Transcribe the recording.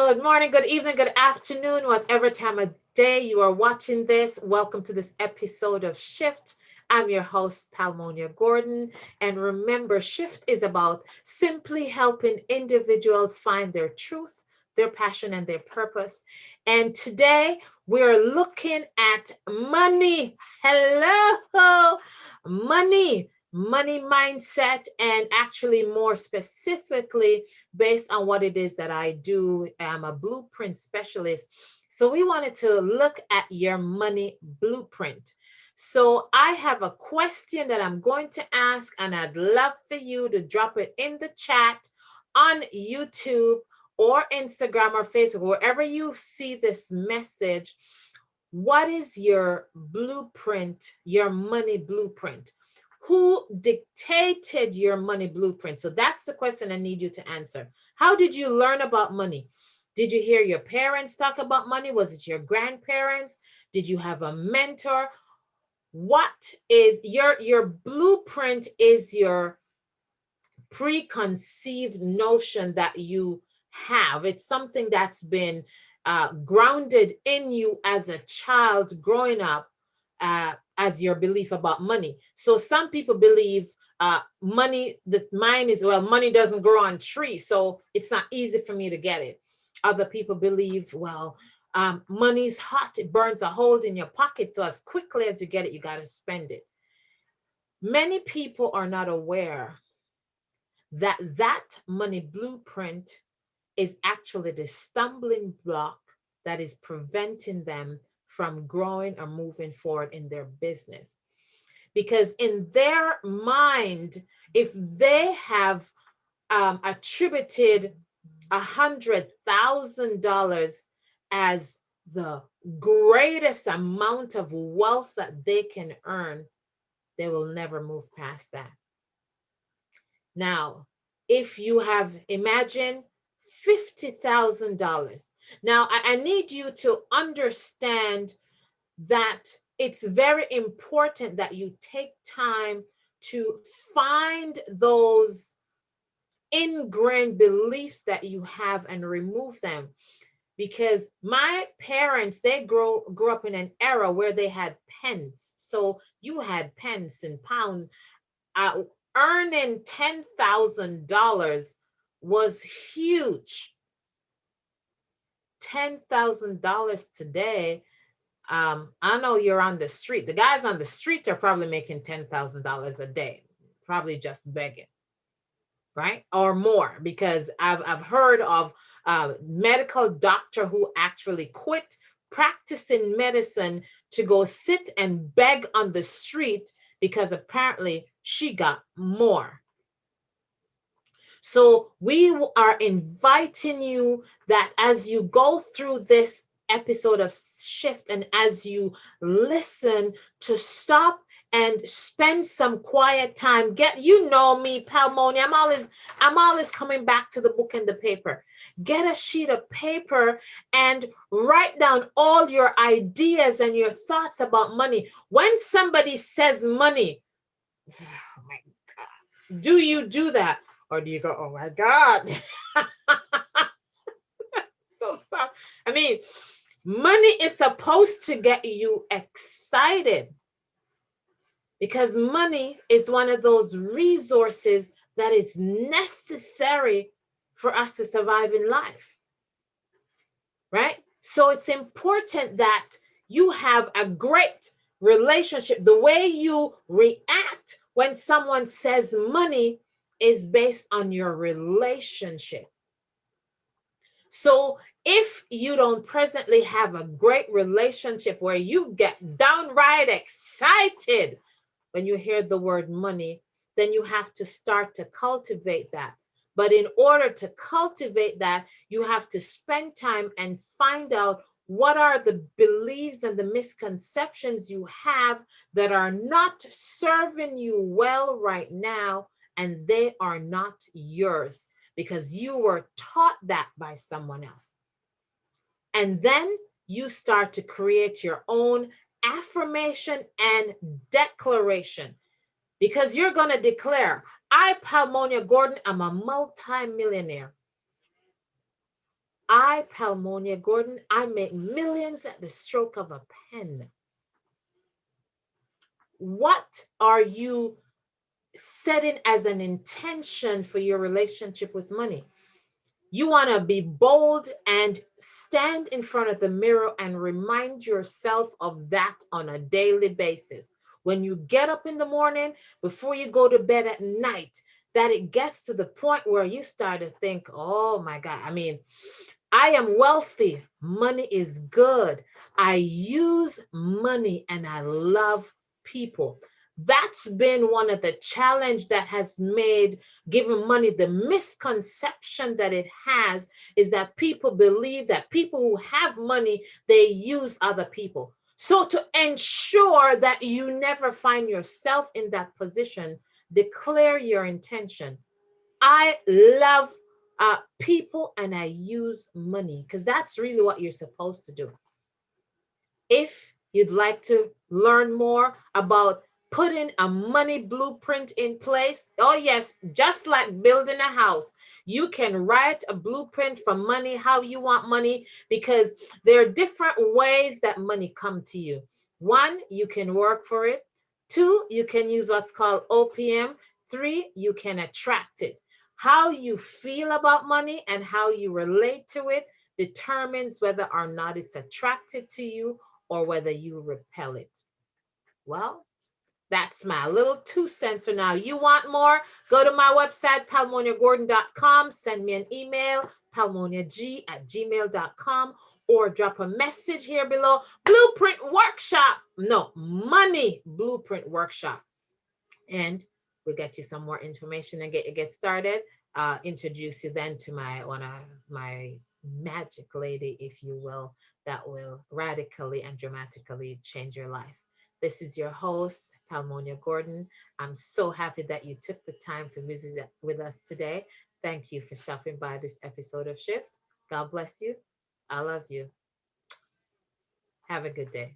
Good morning, good evening, good afternoon, whatever time of day you are watching this. Welcome to this episode of Shift. I'm your host, Palmonia Gordon. And remember, Shift is about simply helping individuals find their truth, their passion, and their purpose. And today we're looking at money. Hello, money mindset, and actually, more specifically, based on what it is that I do. I'm a blueprint specialist. So we wanted to look at your money blueprint. So I have a question that I'm going to ask, and I'd love for you to drop it in the chat on YouTube or Instagram or Facebook, wherever you see this message. What is your blueprint, your money blueprint? Who dictated your money blueprint? So that's the question I need you to answer. How did you learn about money? Did you hear your parents talk about money? Was it your grandparents? Did you have a mentor? What is your blueprint? Is your preconceived notion that you have. It's something that's been grounded in you as a child growing up, as your belief about money. So some people believe money, that mine is, well, money doesn't grow on trees, so it's not easy for me to get it. Other people believe, well, money's hot, it burns a hole in your pocket, so as quickly as you get it, you got to spend it. Many people are not aware that money blueprint is actually the stumbling block that is preventing them from growing or moving forward in their business. Because in their mind, if they have attributed $100,000 as the greatest amount of wealth that they can earn, they will never move past that. Now, if you have, imagine $50,000. Now, I need you to understand that it's very important that you take time to find those ingrained beliefs that you have and remove them. Because my parents, they grew up in an era where they had pence. So you had pence and pound. uh, Earning $10,000 was huge. $10,000 today. I know you're on the street. The guys on the street are probably making $10,000 a day, probably just begging, right? Or more, because I've heard of a medical doctor who actually quit practicing medicine to go sit and beg on the street because apparently she got more. So we are inviting you that as you go through this episode of Shift, and as you listen, to stop and spend some quiet time. You know me, Palmoni. I'm always coming back to the book and the paper. Get a sheet of paper and write down all your ideas and your thoughts about money. When somebody says money, oh my God, do you do that? Or do you go, oh my God? So sorry. I mean, money is supposed to get you excited, because money is one of those resources that is necessary for us to survive in life, right? So it's important that you have a great relationship. The way you react when someone says money is based on your relationship. So if you don't presently have a great relationship where you get downright excited when you hear the word money, then you have to start to cultivate that. But in order to cultivate that, you have to spend time and find out what are the beliefs and the misconceptions you have that are not serving you well right now, and they are not yours because you were taught that by someone else. And then you start to create your own affirmation and declaration, because you're going to declare, I, Palmonia Gordon, am a multi-millionaire. I, Palmonia Gordon, I make millions at the stroke of a pen. What are you setting as an intention for your relationship with money? You want to be bold and stand in front of the mirror and remind yourself of that on a daily basis. When you get up in the morning, before you go to bed at night, that it gets to the point where you start to think, oh my God, I mean, I am wealthy. Money is good. I use money and I love people. That's been one of the challenge that has made giving money the misconception that it has is that people believe that people who have money, they use other people. So to ensure that you never find yourself in that position, declare your intention. I love people and I use money because that's really what you're supposed to do. If you'd like to learn more about putting a money blueprint in place, oh, yes, just like building a house, you can write a blueprint for money, how you want money, because there are different ways that money come to you. One, you can work for it. Two, you can use what's called OPM. Three, you can attract it. How you feel about money and how you relate to it determines whether or not it's attracted to you or whether you repel it. Well, that's my little 2 cents for now. You want more? Go to my website, palmoniagordon.com. Send me an email, palmoniag@gmail.com, or drop a message here below. Blueprint workshop. No, money blueprint workshop. And we'll get you some more information and get started. Introduce you then to my one of my magic lady, if you will, that will radically and dramatically change your life. This is your host, Palmonia Gordon. I'm so happy that you took the time to visit with us today. Thank you for stopping by this episode of Shift. God bless you. I love you. Have a good day.